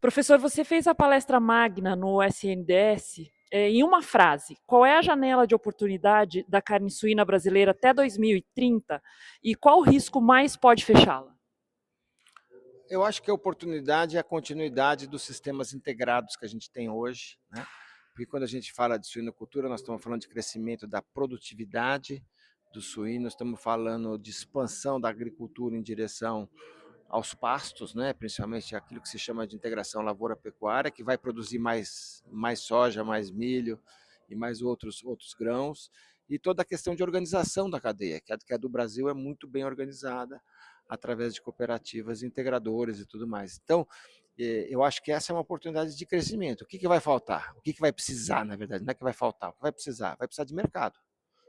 Professor, você fez a palestra magna no SNDS. Em uma frase, qual é a janela de oportunidade da carne suína brasileira até 2030 e qual o risco mais pode fechá-la? Eu acho que a oportunidade é a continuidade dos sistemas integrados que a gente tem hoje, né? Porque quando a gente fala de suinocultura, nós estamos falando de crescimento da produtividade dos suínos, estamos falando de expansão da agricultura em direção aos pastos, né? Principalmente aquilo que se chama de integração lavoura-pecuária, que vai produzir mais soja, mais milho e mais outros grãos. E toda a questão de organização da cadeia, que a do Brasil é muito bem organizada, através de cooperativas integradoras e tudo mais. Então, eu acho que essa é uma oportunidade de crescimento. O que vai faltar? O que vai precisar, na verdade? Não é que vai faltar, o que vai precisar? Vai precisar de mercado,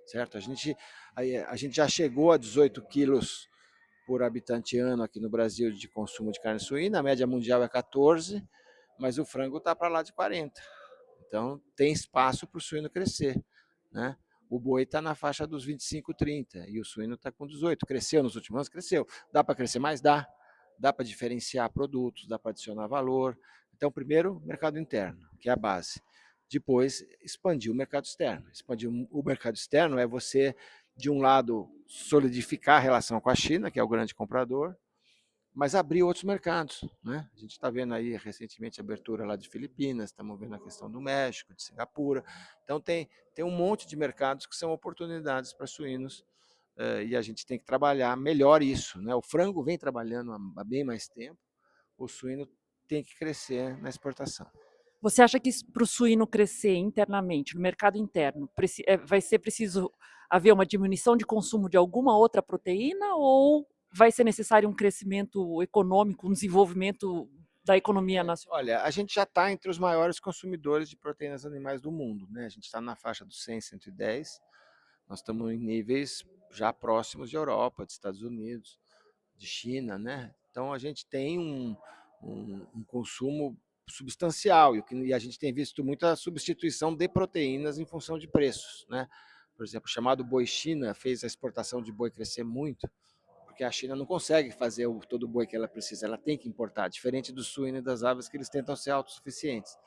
certo? A gente já chegou a 18 quilos por habitante ano aqui no Brasil de consumo de carne suína, a média mundial é 14, mas o frango está para lá de 40. Então, tem espaço para o suíno crescer, né? O boi está na faixa dos 25, 30 e o suíno está com 18. Cresceu nos últimos anos? Cresceu. Dá para crescer mais? Dá. Dá para diferenciar produtos, dá para adicionar valor. Então, primeiro, mercado interno, que é a base. Depois, expandir o mercado externo. Expandir o mercado externo é você, de um lado, solidificar a relação com a China, que é o grande comprador, mas abrir outros mercados, né? A gente está vendo aí recentemente a abertura lá de Filipinas, estamos vendo a questão do México, de Singapura. Então tem um monte de mercados que são oportunidades para suínos, e a gente tem que trabalhar melhor isso, né? O frango vem trabalhando há bem mais tempo, o suíno tem que crescer na exportação. Você acha que para o suíno crescer internamente, no mercado interno, vai ser preciso haver uma diminuição de consumo de alguma outra proteína ou vai ser necessário um crescimento econômico, um desenvolvimento da economia nacional? Olha, a gente já está entre os maiores consumidores de proteínas animais do mundo, né? A gente está na faixa dos 100, 110. Nós estamos em níveis já próximos de Europa, de Estados Unidos, de China, né? Então a gente tem um consumo substancial e a gente tem visto muita substituição de proteínas em função de preços, né? Por exemplo, o chamado boi China fez a exportação de boi crescer muito, porque a China não consegue fazer todo o boi que ela precisa, ela tem que importar, diferente do suíno e das aves que eles tentam ser autossuficientes.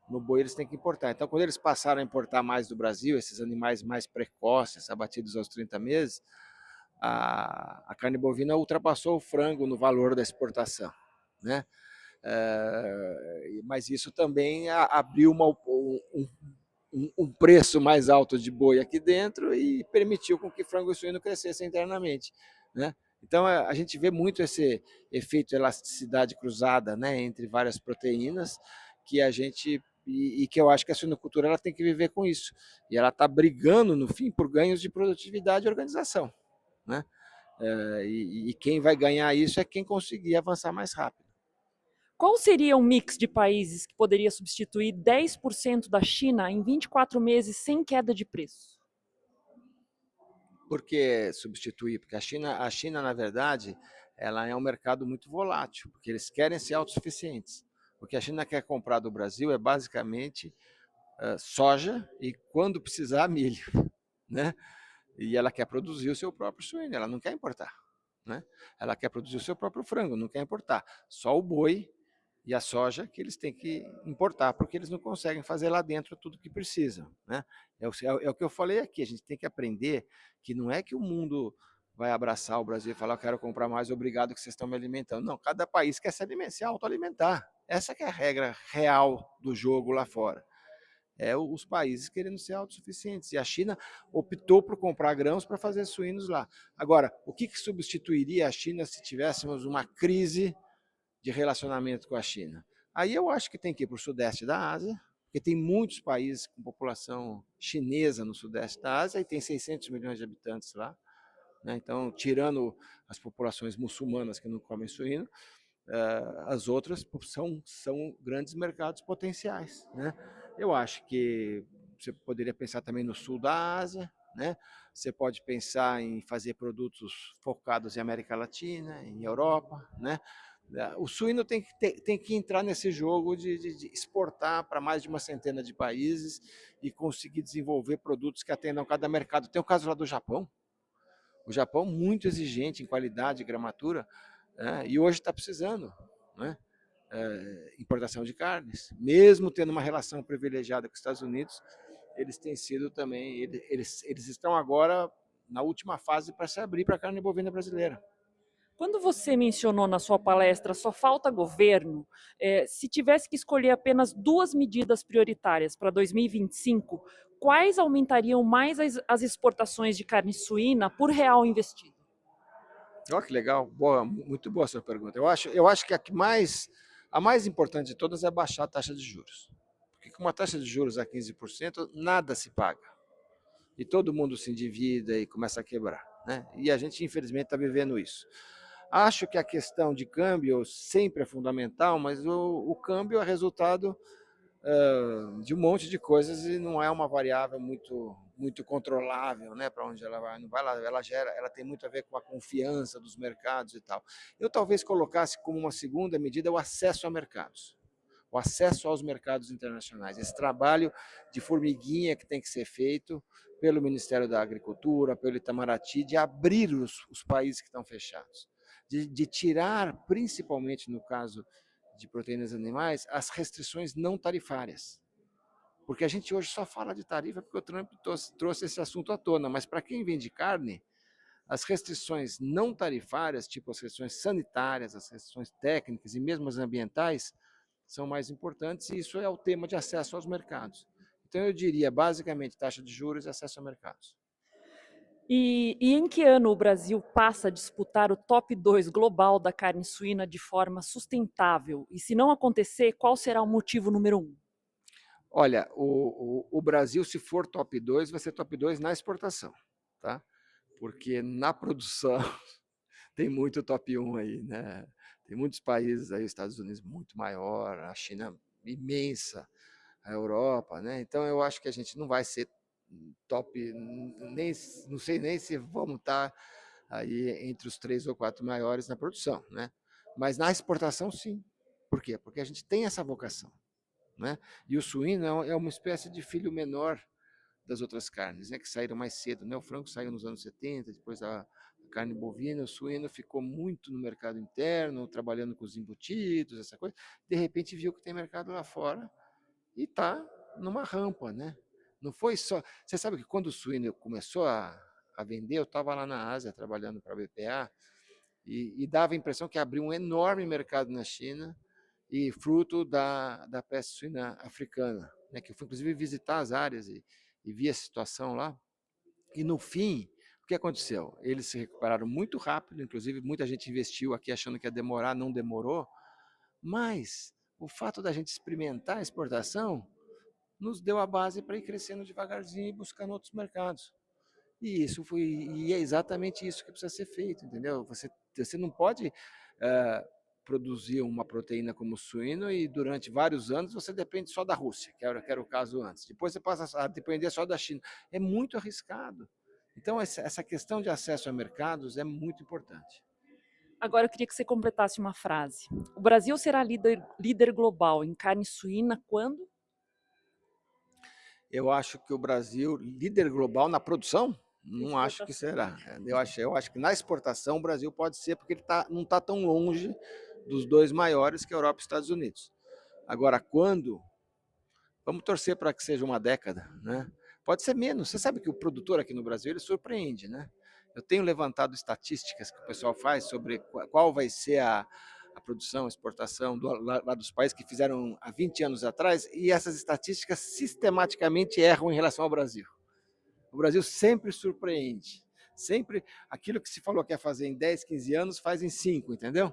No boi eles têm que importar. Então, quando eles passaram a importar mais do Brasil, esses animais mais precoces, abatidos aos 30 meses, a carne bovina ultrapassou o frango no valor da exportação, né? Mas isso também abriu um preço mais alto de boi aqui dentro e permitiu com que frango e suíno crescessem internamente, né? Então a gente vê muito esse efeito de elasticidade cruzada, né, entre várias proteínas que a gente e que eu acho que a suinocultura ela tem que viver com isso e ela está brigando no fim por ganhos de produtividade e organização, né? E quem vai ganhar isso é quem conseguir avançar mais rápido. Qual seria um mix de países que poderia substituir 10% da China em 24 meses sem queda de preço? Por que substituir? Porque a China, na verdade, ela é um mercado muito volátil, porque eles querem ser autossuficientes. O que a China quer comprar do Brasil é basicamente soja e, quando precisar, milho, né? E ela quer produzir o seu próprio suíno, ela não quer importar, né? Ela quer produzir o seu próprio frango, não quer importar. Só o boi e a soja que eles têm que importar, porque eles não conseguem fazer lá dentro tudo que precisam, né? É o que eu falei aqui, a gente tem que aprender que não é que o mundo vai abraçar o Brasil e falar, eu quero comprar mais, obrigado que vocês estão me alimentando. Não, cada país quer se autoalimentar. Essa que é a regra real do jogo lá fora. É os países querendo ser autossuficientes. E a China optou por comprar grãos para fazer suínos lá. Agora, o que substituiria a China se tivéssemos uma crise de relacionamento com a China? Aí eu acho que tem que ir para o sudeste da Ásia, porque tem muitos países com população chinesa no sudeste da Ásia e tem 600 milhões de habitantes lá, né? Então, tirando as populações muçulmanas que não comem suíno, as outras são grandes mercados potenciais, né? Eu acho que você poderia pensar também no sul da Ásia, né? Você pode pensar em fazer produtos focados em América Latina, em Europa, né? O suíno tem que entrar nesse jogo de exportar para mais de uma centena de países e conseguir desenvolver produtos que atendam cada mercado. Tem o caso lá do Japão. O Japão muito exigente em qualidade e gramatura, né? E hoje está precisando, né? importação de carnes, mesmo tendo uma relação privilegiada com os Estados Unidos, eles têm sido também, eles estão agora na última fase para se abrir para a carne bovina brasileira. Quando você mencionou na sua palestra só falta governo, se tivesse que escolher apenas duas medidas prioritárias para 2025, quais aumentariam mais as exportações de carne suína por real investido? Olha que legal, boa, muito boa a sua pergunta. Eu acho que a mais importante de todas é baixar a taxa de juros. Porque com uma taxa de juros a 15%, nada se paga. E todo mundo se endivida e começa a quebrar. Né? E a gente, infelizmente, está vivendo isso. Acho que a questão de câmbio sempre é fundamental, mas o câmbio é resultado de um monte de coisas e não é uma variável muito controlável, né, para onde ela vai, não vai lá, ela tem muito a ver com a confiança dos mercados e tal. Eu talvez colocasse como uma segunda medida o acesso a mercados. O acesso aos mercados internacionais, esse trabalho de formiguinha que tem que ser feito pelo Ministério da Agricultura, pelo Itamaraty, de abrir os países que estão fechados, de tirar, principalmente no caso de proteínas animais, as restrições não tarifárias. Porque a gente hoje só fala de tarifa porque o Trump trouxe esse assunto à tona, mas para quem vende carne, as restrições não tarifárias, tipo as restrições sanitárias, as restrições técnicas e mesmo as ambientais, são mais importantes e isso é o tema de acesso aos mercados. Então eu diria, basicamente, taxa de juros e acesso a mercados. E em que ano o Brasil passa a disputar o top 2 global da carne suína de forma sustentável? E se não acontecer, qual será o motivo número um? Olha, o Brasil, se for top 2, vai ser top 2 na exportação, tá? Porque na produção tem muito top 1 aí, né? Tem muitos países aí, os Estados Unidos muito maior, a China imensa, a Europa, né? Então eu acho que a gente não vai ser top, nem, não sei nem se vamos estar aí entre os 3 ou 4 maiores na produção, né? Mas na exportação, sim. Por quê? Porque a gente tem essa vocação, né? E o suíno é uma espécie de filho menor das outras carnes, né, que saíram mais cedo. Né? O frango saiu nos anos 70, depois a carne bovina, o suíno ficou muito no mercado interno, trabalhando com os embutidos, essa coisa. De repente viu que tem mercado lá fora e está numa rampa, né? Não foi só. Você sabe que quando o suíno começou a vender, eu estava lá na Ásia trabalhando para a BPA e dava a impressão que abriu um enorme mercado na China e fruto da peste suína africana, né? Que eu fui inclusive visitar as áreas e vi a situação lá. E no fim, o que aconteceu? Eles se recuperaram muito rápido, inclusive muita gente investiu aqui achando que ia demorar, não demorou, mas o fato da gente experimentar a exportação nos deu a base para ir crescendo devagarzinho e buscando outros mercados. E é exatamente isso que precisa ser feito, entendeu? Você não pode produzir uma proteína como o suíno e durante vários anos você depende só da Rússia, que era o caso antes. Depois você passa a depender só da China. É muito arriscado. Então, essa questão de acesso a mercados é muito importante. Agora eu queria que você completasse uma frase. O Brasil será líder global em carne suína quando? Eu acho que o Brasil, líder global na produção, não acho que Exportação. será. Eu acho que na exportação o Brasil pode ser, porque ele não está tão longe dos dois maiores, que é a Europa e os Estados Unidos. Agora, quando? Vamos torcer para que seja uma década, né? Pode ser menos. Você sabe que o produtor aqui no Brasil ele surpreende, né? Eu tenho levantado estatísticas que o pessoal faz sobre qual vai ser a produção, a exportação lá dos países que fizeram há 20 anos atrás, e essas estatísticas sistematicamente erram em relação ao Brasil. O Brasil sempre surpreende. Sempre aquilo que se falou que ia fazer em 10, 15 anos, faz em 5, entendeu?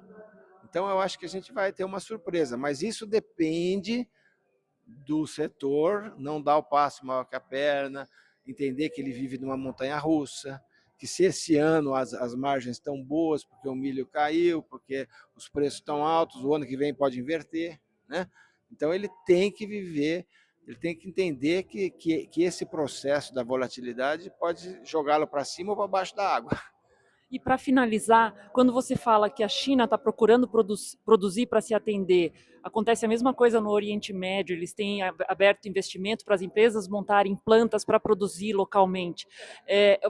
Então eu acho que a gente vai ter uma surpresa, mas isso depende do setor, não dar o passo maior que a perna, entender que ele vive numa montanha russa, que se esse ano as margens estão boas, porque o milho caiu, porque os preços estão altos, o ano que vem pode inverter, né? Então ele tem que viver, ele tem que entender que esse processo da volatilidade pode jogá-lo para cima ou para baixo da água. E para finalizar, quando você fala que a China está procurando produzir para se atender, acontece a mesma coisa no Oriente Médio, eles têm aberto investimento para as empresas montarem plantas para produzir localmente.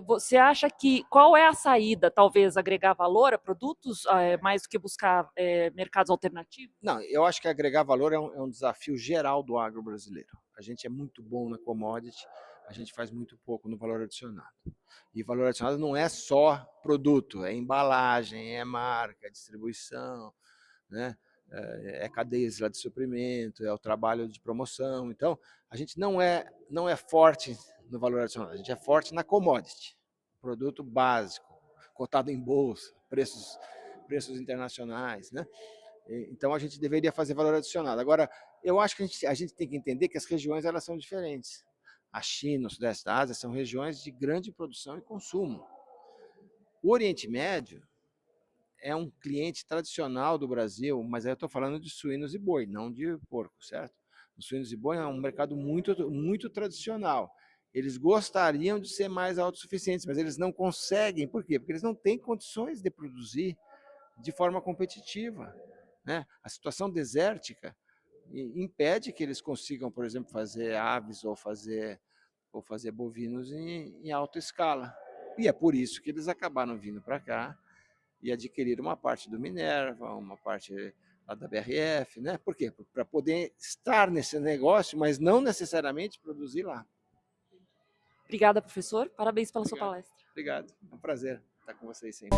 Você acha que qual é a saída? Talvez agregar valor a produtos, mais do que buscar mercados alternativos? Não, eu acho que agregar valor é um desafio geral do agro brasileiro. A gente é muito bom na commodity, a gente faz muito pouco no valor adicionado. E valor adicionado não é só produto, é embalagem, é marca, é distribuição, né? É cadeias lá de suprimento, é o trabalho de promoção. Então, a gente não é forte no valor adicionado, a gente é forte na commodity, produto básico, cotado em bolsa, preços internacionais, né? Então a gente deveria fazer valor adicionado. Agora, eu acho que a gente tem que entender que as regiões elas são diferentes. A China, o Sudeste da Ásia são regiões de grande produção e consumo. O Oriente Médio é um cliente tradicional do Brasil, mas aí eu estou falando de suínos e boi, não de porco, certo? Os suínos e boi é um mercado muito, muito tradicional. Eles gostariam de ser mais autossuficientes, mas eles não conseguem. Por quê? Porque eles não têm condições de produzir de forma competitiva, né? A situação desértica impede que eles consigam, por exemplo, fazer aves ou fazer bovinos em alta escala. E é por isso que eles acabaram vindo para cá e adquiriram uma parte do Minerva, uma parte lá da BRF, né? Por quê? Para poder estar nesse negócio, mas não necessariamente produzir lá. Obrigada, professor. Parabéns pela sua Obrigado. palestra. Obrigado. É um prazer estar com vocês sempre.